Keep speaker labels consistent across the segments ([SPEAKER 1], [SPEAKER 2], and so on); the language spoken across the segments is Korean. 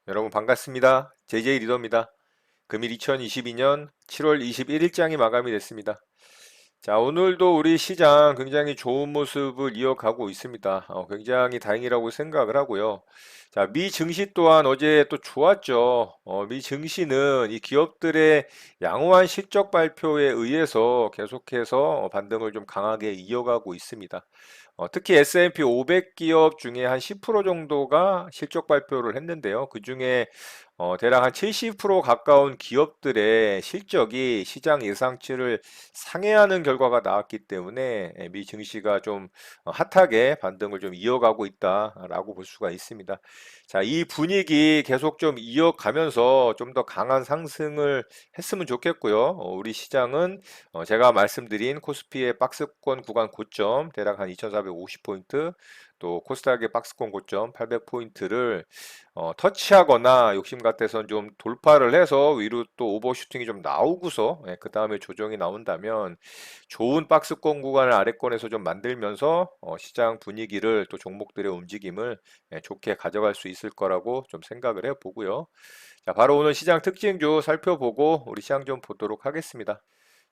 [SPEAKER 1] 여러분 반갑습니다. JJ 리더입니다. 금일 2022년 7월 21일장이 마감이 됐습니다. 자, 오늘도 우리 시장 굉장히 좋은 모습을 이어가고 있습니다. 굉장히 다행이라고 생각을 하고요. 자, 미 증시 또한 어제 또 좋았죠. 미 증시는 이 기업들의 양호한 실적 발표에 의해서 계속해서 반등을 좀 강하게 이어가고 있습니다. 특히 S&P 500 기업 중에 한 10% 정도가 실적 발표를 했는데요. 그 중에 대략 한 70% 가까운 기업들의 실적이 시장 예상치를 상회하는 결과가 나왔기 때문에 미 증시가 좀 핫하게 반등을 좀 이어가고 있다라고 볼 수가 있습니다. 자, 이 분위기 계속 좀 이어가면서 좀 더 강한 상승을 했으면 좋겠고요. 우리 시장은 제가 말씀드린 코스피의 박스권 구간 고점 대략 한 2450포인트, 또 코스닥의 박스권 고점 800포인트를 터치하거나 욕심 같아서 좀 돌파를 해서 위로 또 오버슈팅이 좀 나오고서 그 다음에 조정이 나온다면 좋은 박스권 구간을 아래권에서 좀 만들면서 시장 분위기를 또 종목들의 움직임을 좋게 가져갈 수 있을 거라고 좀 생각을 해보고요. 자, 바로 오늘 시장 특징주 살펴보고 우리 시장 좀 보도록 하겠습니다.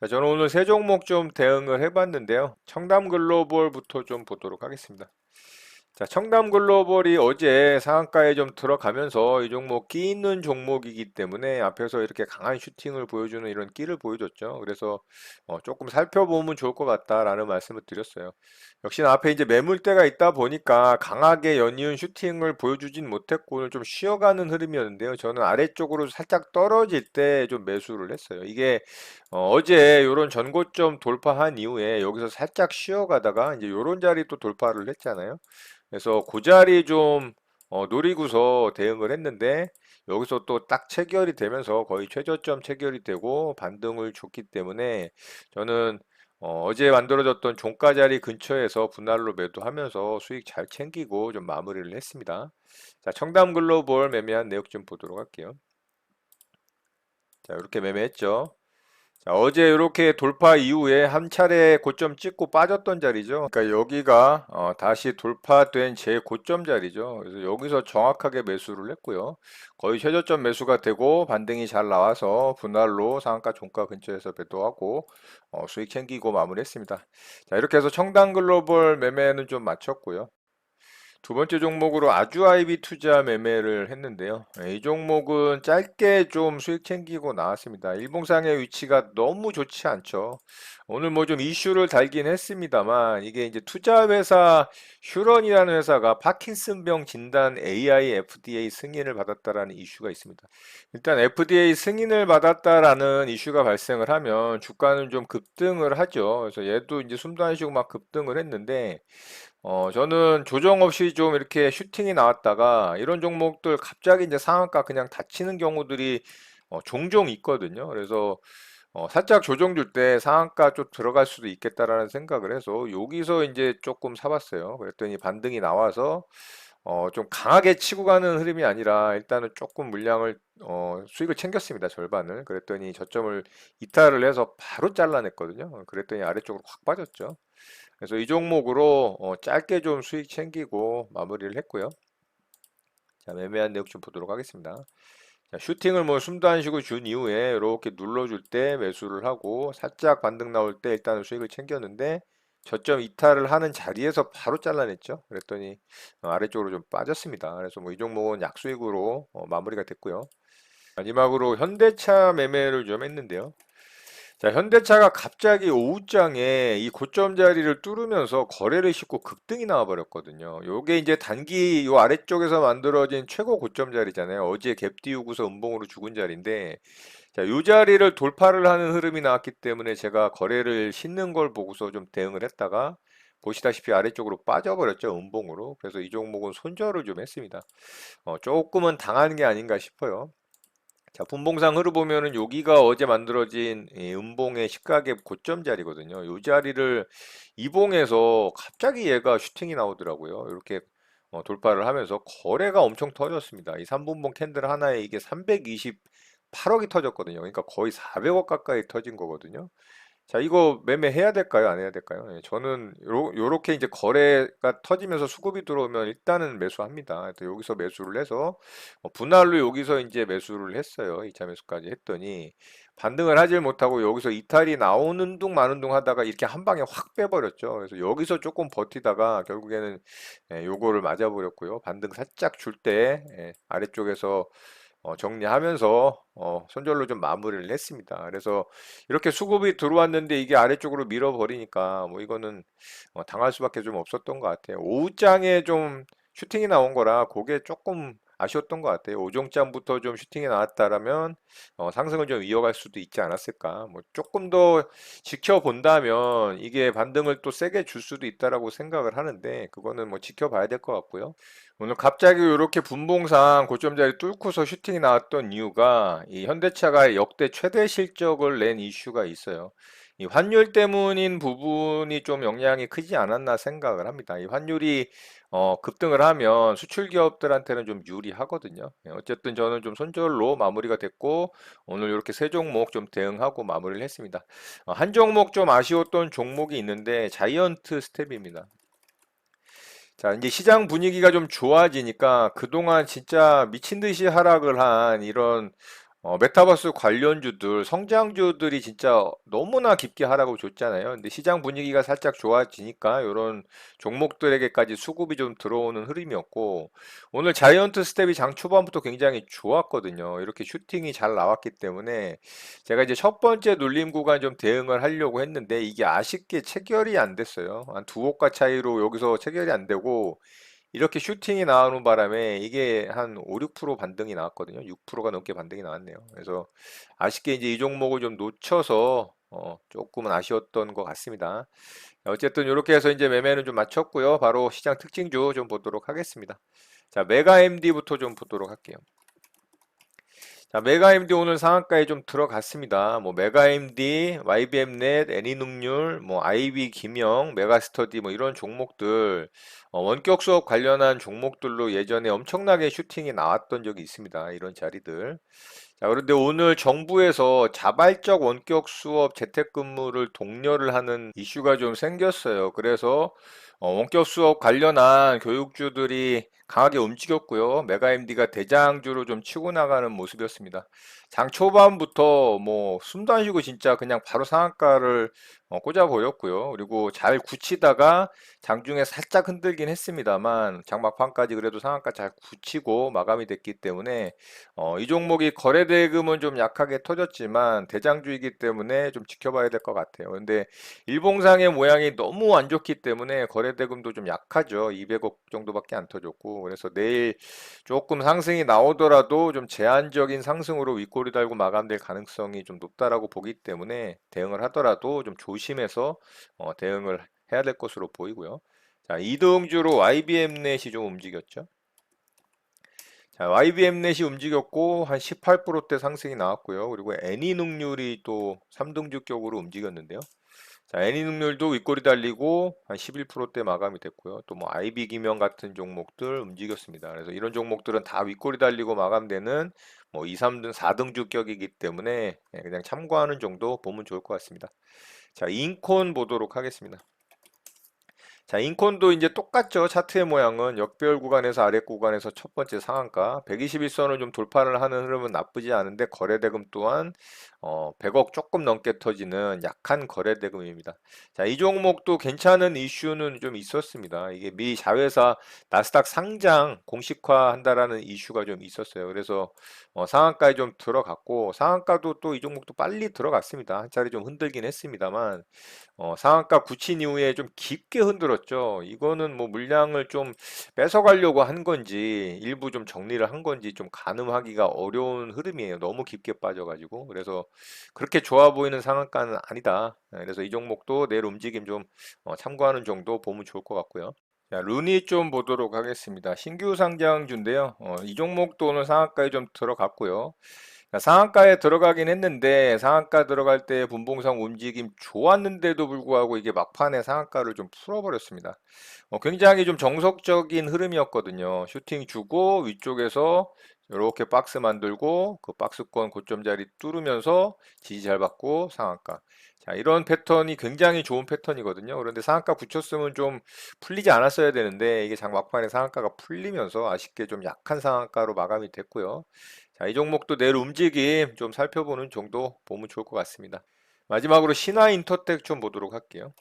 [SPEAKER 1] 자, 저는 오늘 세 종목 좀 대응을 해봤는데요. 청담 글로벌부터 좀 보도록 하겠습니다. 자, 청담 글로벌이 어제 상한가에 좀 들어가면서 이 종목 끼 있는 종목이기 때문에 앞에서 이렇게 강한 슈팅을 보여주는 이런 끼를 보여줬죠. 그래서 조금 살펴보면 좋을 것 같다라는 말씀을 드렸어요. 역시나 앞에 이제 매물대가 있다 보니까 강하게 연이은 슈팅을 보여주진 못했고 오늘 좀 쉬어가는 흐름이었는데요. 저는 아래쪽으로 살짝 떨어질 때 좀 매수를 했어요. 이게 어제 이런 전고점 돌파한 이후에 여기서 살짝 쉬어가다가 이제 이런 자리 또 돌파를 했잖아요. 그래서 그 자리 좀 노리고서 대응을 했는데 여기서 또 딱 체결이 되면서 거의 최저점 체결이 되고 반등을 줬기 때문에 저는 어제 만들어졌던 종가 자리 근처에서 분할로 매도하면서 수익 잘 챙기고 좀 마무리를 했습니다. 자, 청담 글로벌 매매한 내역 좀 보도록 할게요. 자, 이렇게 매매했죠. 자, 어제 이렇게 돌파 이후에 한 차례 고점 찍고 빠졌던 자리죠. 그러니까 여기가 다시 돌파된 제 고점 자리죠. 그래서 여기서 정확하게 매수를 했고요. 거의 최저점 매수가 되고 반등이 잘 나와서 분할로 상한가 종가 근처에서 매도하고 수익 챙기고 마무리했습니다. 자, 이렇게 해서 청담 글로벌 매매는 좀 마쳤고요. 두 번째 종목으로 아주아이비 투자 매매를 했는데요. 이 종목은 짧게 좀 수익 챙기고 나왔습니다. 일봉상의 위치가 너무 좋지 않죠. 오늘 뭐 좀 이슈를 달긴 했습니다만 이게 이제 투자 회사 휴런이라는 회사가 파킨슨병 진단 AI FDA 승인을 받았다라는 이슈가 있습니다. 일단 FDA 승인을 받았다라는 이슈가 발생을 하면 주가는 좀 급등을 하죠. 그래서 얘도 이제 숨도 안 쉬고 막 급등을 했는데 저는 조정 없이 좀 이렇게 슈팅이 나왔다가 이런 종목들 갑자기 이제 상한가 그냥 닫히는 경우들이 종종 있거든요. 그래서 살짝 조정 줄 때 상한가 좀 들어갈 수도 있겠다라는 생각을 해서 여기서 이제 조금 사봤어요. 그랬더니 반등이 나와서 좀 강하게 치고 가는 흐름이 아니라 일단은 조금 물량을 수익을 챙겼습니다. 절반을. 그랬더니 저점을 이탈을 해서 바로 잘라냈거든요. 그랬더니 아래쪽으로 확 빠졌죠. 그래서 이 종목으로 짧게 좀 수익 챙기고 마무리를 했고요. 자, 매매한 내역 좀 보도록 하겠습니다. 자, 슈팅을 뭐 숨도 안 쉬고 준 이후에 이렇게 눌러줄 때 매수를 하고 살짝 반등 나올 때 일단은 수익을 챙겼는데 저점 이탈을 하는 자리에서 바로 잘라냈죠. 그랬더니 아래쪽으로 좀 빠졌습니다. 그래서 뭐 이 종목은 약수익으로 마무리가 됐고요. 마지막으로 현대차 매매를 좀 했는데요. 자, 현대차가 갑자기 오후장에 이 고점 자리를 뚫으면서 거래를 싣고 급등이 나와버렸거든요. 요게 이제 단기 요 아래쪽에서 만들어진 최고 고점 자리잖아요. 어제 갭 띄우고서 음봉으로 죽은 자리인데, 자, 요 자리를 돌파를 하는 흐름이 나왔기 때문에 제가 거래를 싣는 걸 보고서 좀 대응을 했다가, 보시다시피 아래쪽으로 빠져버렸죠, 음봉으로. 그래서 이 종목은 손절을 좀 했습니다. 조금은 당한 게 아닌가 싶어요. 자, 분봉상 흐르 보면은 여기가 어제 만들어진 이 음봉의 시가갭 고점 자리거든요. 이 자리를 이봉에서 갑자기 얘가 슈팅이 나오더라고요. 이렇게 돌파를 하면서 거래가 엄청 터졌습니다. 이 3분봉 캔들 하나에 이게 328억이 터졌거든요. 그러니까 거의 400억 가까이 터진 거거든요. 자, 이거 매매해야 될까요? 안 해야 될까요? 예, 저는 요렇게 이제 거래가 터지면서 수급이 들어오면 일단은 매수합니다. 그래서 여기서 매수를 해서 분할로 여기서 이제 매수를 했어요. 2차 매수까지 했더니 반등을 하질 못하고 여기서 이탈이 나오는 둥 마는 둥 하다가 이렇게 한 방에 확 빼버렸죠. 그래서 여기서 조금 버티다가 결국에는 요거를 맞아버렸고요. 반등 살짝 줄 때 아래쪽에서 정리하면서 손절로 좀 마무리를 했습니다. 그래서 이렇게 수급이 들어왔는데 이게 아래쪽으로 밀어버리니까 뭐 이거는 당할 수밖에 좀 없었던 것 같아요. 오후장에 좀 슈팅이 나온 거라 그게 조금 아쉬웠던 것 같아요. 오종장부터 좀 슈팅이 나왔다라면 상승을 좀 이어갈 수도 있지 않았을까. 뭐 조금 더 지켜본다면 이게 반등을 또 세게 줄 수도 있다라고 생각을 하는데 그거는 뭐 지켜봐야 될 것 같고요. 오늘 갑자기 이렇게 분봉상 고점자리 뚫고서 슈팅이 나왔던 이유가 이 현대차가 역대 최대 실적을 낸 이슈가 있어요. 이 환율 때문인 부분이 좀 영향이 크지 않았나 생각을 합니다. 이 환율이 급등을 하면 수출 기업들한테는 좀 유리하거든요. 어쨌든 저는 좀 손절로 마무리가 됐고 오늘 이렇게 세 종목 좀 대응하고 마무리를 했습니다. 한 종목 좀 아쉬웠던 종목이 있는데 자이언트 스텝입니다. 자, 이제 시장 분위기가 좀 좋아지니까 그동안 진짜 미친 듯이 하락을 한 이런 메타버스 관련주들, 성장주들이 진짜 너무나 깊게 하락을 줬잖아요. 근데 시장 분위기가 살짝 좋아지니까 이런 종목들에게까지 수급이 좀 들어오는 흐름이었고, 오늘 자이언트 스텝이 장 초반부터 굉장히 좋았거든요. 이렇게 슈팅이 잘 나왔기 때문에 제가 이제 첫 번째 눌림 구간 좀 대응을 하려고 했는데 이게 아쉽게 체결이 안 됐어요. 한 두 호가 차이로 여기서 체결이 안 되고 이렇게 슈팅이 나오는 바람에 이게 한 5, 6% 반등이 나왔거든요. 6%가 넘게 반등이 나왔네요. 그래서 아쉽게 이제 이 종목을 좀 놓쳐서 조금은 아쉬웠던 것 같습니다. 어쨌든 이렇게 해서 이제 매매는 좀 마쳤고요. 바로 시장 특징주 좀 보도록 하겠습니다. 자, 메가 MD부터 좀 보도록 할게요. 자, 메가MD 오늘 상한가에 좀 들어갔습니다. 뭐 메가MD, YBM넷, 애니능률, 뭐 IB 김영, 메가스터디 뭐 이런 종목들 원격 수업 관련한 종목들로 예전에 엄청나게 슈팅이 나왔던 적이 있습니다. 이런 자리들. 자, 그런데 오늘 정부에서 자발적 원격 수업 재택근무를 독려를 하는 이슈가 좀 생겼어요. 그래서 원격 수업 관련한 교육주들이 강하게 움직였고요. 메가MD가 대장주로 좀 치고 나가는 모습이었습니다. 장 초반부터 뭐 숨도 안 쉬고 진짜 그냥 바로 상한가를 꽂아 버렸고요. 그리고 잘 굳히다가 장중에 살짝 흔들긴 했습니다만 장막판까지 그래도 상한가 잘 굳히고 마감이 됐기 때문에 이 종목이 거래 대금은 좀 약하게 터졌지만 대장주이기 때문에 좀 지켜봐야 될 것 같아요. 근데 일봉상의 모양이 너무 안 좋기 때문에 거래 대금도 좀 약하죠. 200억 정도밖에 안 터졌고 그래서 내일 조금 상승이 나오더라도 좀 제한적인 상승으로 윗꼬리 달고 마감될 가능성이 좀 높다라고 보기 때문에 대응을 하더라도 좀 조심해서 대응을 해야 될 것으로 보이고요. 자, 이등주로 YBM넷이 좀 움직였죠. 자, YBM넷이 움직였고 한 18%대 상승이 나왔고요. 그리고 애니능률이 또 3등주격으로 움직였는데요. 자, 애니능률도 윗꼬리 달리고 한 11%대 마감이 됐고요. 또 뭐 IB기명 같은 종목들 움직였습니다. 그래서 이런 종목들은 다 윗꼬리 달리고 마감되는 뭐 2, 3등, 4등 주격이기 때문에 그냥 참고하는 정도 보면 좋을 것 같습니다. 자, 인콘 보도록 하겠습니다. 자, 인콘도 이제 똑같죠. 차트의 모양은 역배열 구간에서 아래 구간에서 첫 번째 상한가 121선을 좀 돌파를 하는 흐름은 나쁘지 않은데 거래대금 또한 100억 조금 넘게 터지는 약한 거래대금입니다. 자, 이 종목도 괜찮은 이슈는 좀 있었습니다. 이게 미 자회사 나스닥 상장 공식화한다라는 이슈가 좀 있었어요. 그래서 상한가에 좀 들어갔고 상한가도 또 이 종목도 빨리 들어갔습니다. 한 차례 좀 흔들긴 했습니다만 상한가 굳힌 이후에 좀 깊게 흔들었죠. 이거는 뭐 물량을 좀 뺏어가려고 한 건지 일부 좀 정리를 한 건지 좀 가늠하기가 어려운 흐름이에요. 너무 깊게 빠져가지고 그래서 그렇게 좋아 보이는 상한가는 아니다. 그래서 이 종목도 내일 움직임 좀 참고하는 정도 보면 좋을 것 같고요. 자, 루니 좀 보도록 하겠습니다. 신규 상장주인데요. 이 종목도 오늘 상한가에 좀 들어갔고요. 상한가에 들어가긴 했는데 상한가 들어갈 때 분봉상 움직임 좋았는데도 불구하고 이게 막판에 상한가를 좀 풀어버렸습니다. 굉장히 좀 정석적인 흐름이었거든요. 슈팅 주고 위쪽에서 이렇게 박스 만들고 그 박스권 고점 자리 뚫으면서 지지 잘 받고 상한가. 자, 이런 패턴이 굉장히 좋은 패턴이거든요. 그런데 상한가 붙였으면 좀 풀리지 않았어야 되는데 이게 장 막판에 상한가가 풀리면서 아쉽게 좀 약한 상한가로 마감이 됐고요. 자, 이 종목도 내일 움직임 좀 살펴보는 정도 보면 좋을 것 같습니다. 마지막으로 신화인터텍 좀 보도록 할게요.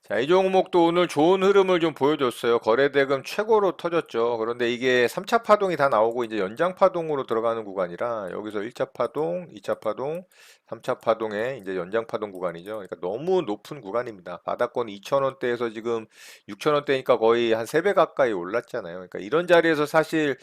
[SPEAKER 1] 자, 이 종목도 오늘 좋은 흐름을 좀 보여줬어요. 거래대금 최고로 터졌죠. 그런데 이게 3차 파동이 다 나오고 이제 연장 파동으로 들어가는 구간이라 여기서 1차 파동, 2차 파동, 3차 파동에 이제 연장 파동 구간이죠. 그러니까 너무 높은 구간입니다. 바닥권 2,000원대에서 지금 6,000원대니까 거의 한 3배 가까이 올랐잖아요. 그러니까 이런 자리에서 사실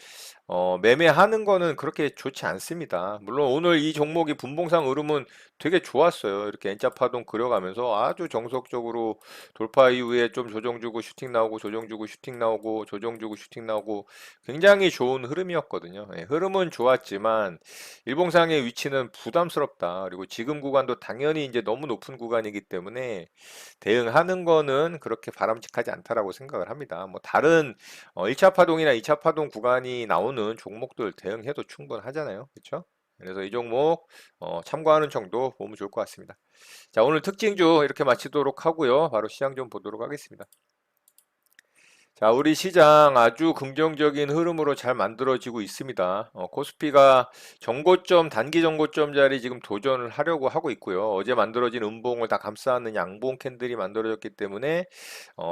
[SPEAKER 1] 매매하는 거는 그렇게 좋지 않습니다. 물론 오늘 이 종목이 분봉상 흐름은 되게 좋았어요. 이렇게 N자 파동 그려가면서 아주 정석적으로 돌파 이후에 좀 조정 주고 슈팅 나오고 조정 주고 슈팅 나오고 조정 주고 슈팅 나오고 굉장히 좋은 흐름이었거든요. 예, 흐름은 좋았지만 일봉상의 위치는 부담스럽다. 그리고 지금 구간도 당연히 이제 너무 높은 구간이기 때문에 대응하는 거는 그렇게 바람직하지 않다라고 생각을 합니다. 뭐 다른 1차 파동이나 2차 파동 구간이 나오는 종목들 대응해도 충분하잖아요. 그렇죠? 그래서 이 종목 참고하는 정도 보면 좋을 것 같습니다. 자, 오늘 특징주 이렇게 마치도록 하고요. 바로 시장 좀 보도록 하겠습니다. 자, 우리 시장 아주 긍정적인 흐름으로 잘 만들어지고 있습니다. 코스피가 정고점, 단기 정고점 자리 지금 도전을 하려고 하고 있고요. 어제 만들어진 음봉을 다 감싸는 양봉 캔들이 만들어졌기 때문에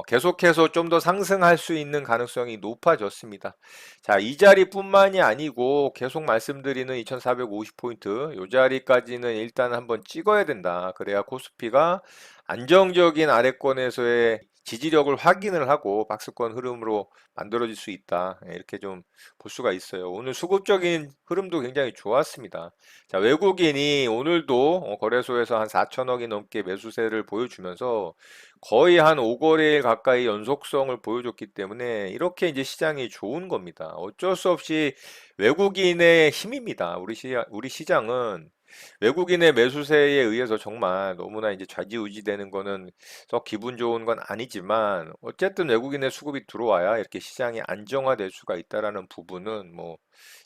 [SPEAKER 1] 계속해서 좀 더 상승할 수 있는 가능성이 높아졌습니다. 자, 이 자리뿐만이 아니고 계속 말씀드리는 2450포인트, 이 자리까지는 일단 한번 찍어야 된다. 그래야 코스피가 안정적인 아래권에서의 지지력을 확인을 하고 박스권 흐름으로 만들어질 수 있다. 예, 이렇게 좀 볼 수가 있어요. 오늘 수급적인 흐름도 굉장히 좋았습니다. 자, 외국인이 오늘도 거래소에서 한 4천억이 넘게 매수세를 보여주면서 거의 한 5거래일 가까이 연속성을 보여줬기 때문에 이렇게 이제 시장이 좋은 겁니다. 어쩔 수 없이 외국인의 힘입니다. 우리 시장은 외국인의 매수세에 의해서 정말 너무나 이제 좌지우지 되는 거는 썩 기분 좋은 건 아니지만 어쨌든 외국인의 수급이 들어와야 이렇게 시장이 안정화될 수가 있다라는 부분은 뭐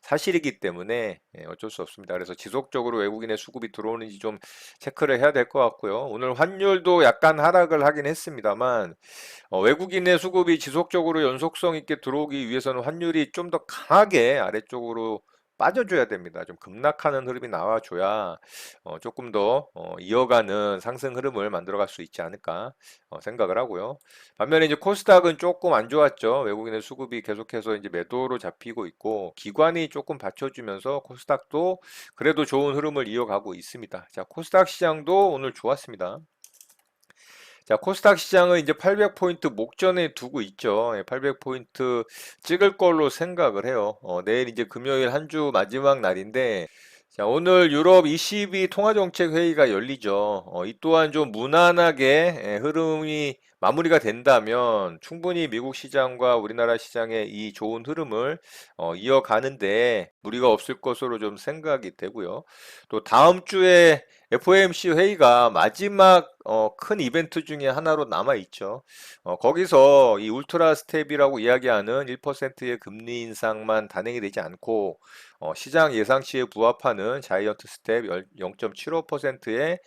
[SPEAKER 1] 사실이기 때문에 어쩔 수 없습니다. 그래서 지속적으로 외국인의 수급이 들어오는지 좀 체크를 해야 될 것 같고요. 오늘 환율도 약간 하락을 하긴 했습니다만 외국인의 수급이 지속적으로 연속성 있게 들어오기 위해서는 환율이 좀 더 강하게 아래쪽으로 빠져줘야 됩니다. 좀 급락하는 흐름이 나와줘야 조금 더 이어가는 상승 흐름을 만들어갈 수 있지 않을까 생각을 하고요. 반면에 이제 코스닥은 조금 안 좋았죠. 외국인의 수급이 계속해서 이제 매도로 잡히고 있고 기관이 조금 받쳐주면서 코스닥도 그래도 좋은 흐름을 이어가고 있습니다. 자, 코스닥 시장도 오늘 좋았습니다. 자, 코스닥 시장은 이제 800포인트 목전에 두고 있죠. 800포인트 찍을 걸로 생각을 해요. 내일 이제 금요일 한 주 마지막 날인데, 자, 오늘 유럽 ECB 통화정책회의가 열리죠. 이 또한 좀 무난하게 흐름이 마무리가 된다면 충분히 미국 시장과 우리나라 시장의 이 좋은 흐름을 이어가는데 무리가 없을 것으로 좀 생각이 되고요. 또 다음 주에 FOMC 회의가 마지막 큰 이벤트 중에 하나로 남아 있죠. 거기서 이 울트라 스텝이라고 이야기하는 1%의 금리 인상만 단행이 되지 않고 시장 예상치에 부합하는 자이언트 스텝 0.75%의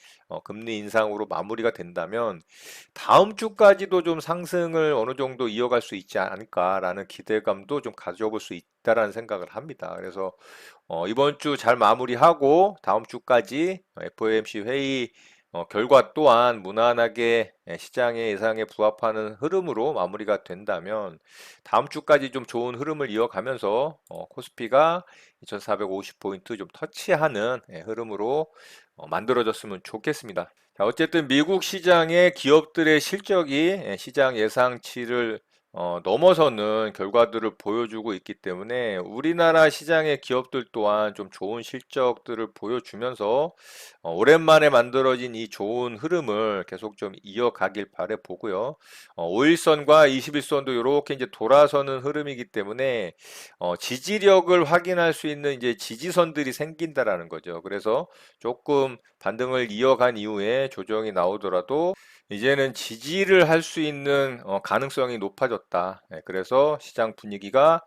[SPEAKER 1] 금리 인상으로 마무리가 된다면 다음 주까지도 좀 상승을 어느 정도 이어갈 수 있지 않을까라는 기대감도 좀 가져볼 수 있다라는 생각을 합니다. 그래서 이번 주 잘 마무리하고 다음 주까지 FOMC 회의 결과 또한 무난하게 시장의 예상에 부합하는 흐름으로 마무리가 된다면 다음 주까지 좀 좋은 흐름을 이어가면서 코스피가 2450포인트 좀 터치하는 흐름으로 만들어졌으면 좋겠습니다. 자, 어쨌든 미국 시장의 기업들의 실적이 시장 예상치를 넘어서는 결과들을 보여주고 있기 때문에 우리나라 시장의 기업들 또한 좀 좋은 실적들을 보여주면서 오랜만에 만들어진 이 좋은 흐름을 계속 좀 이어가길 바래 보고요. 5일선과 21선도 이렇게 이제 돌아서는 흐름이기 때문에 지지력을 확인할 수 있는 이제 지지선들이 생긴다라는 거죠. 그래서 조금 반등을 이어간 이후에 조정이 나오더라도 이제는 지지를 할 수 있는 가능성이 높아졌다. 예, 그래서 시장 분위기가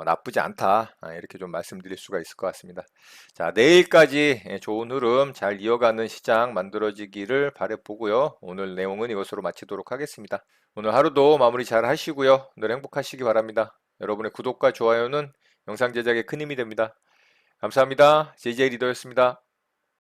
[SPEAKER 1] 나쁘지 않다. 이렇게 좀 말씀드릴 수가 있을 것 같습니다. 자, 내일까지 좋은 흐름 잘 이어가는 시장 만들어지기를 바라보고요. 오늘 내용은 이것으로 마치도록 하겠습니다. 오늘 하루도 마무리 잘 하시고요. 늘 행복하시기 바랍니다. 여러분의 구독과 좋아요는 영상 제작에 큰 힘이 됩니다. 감사합니다. JJ 리더였습니다.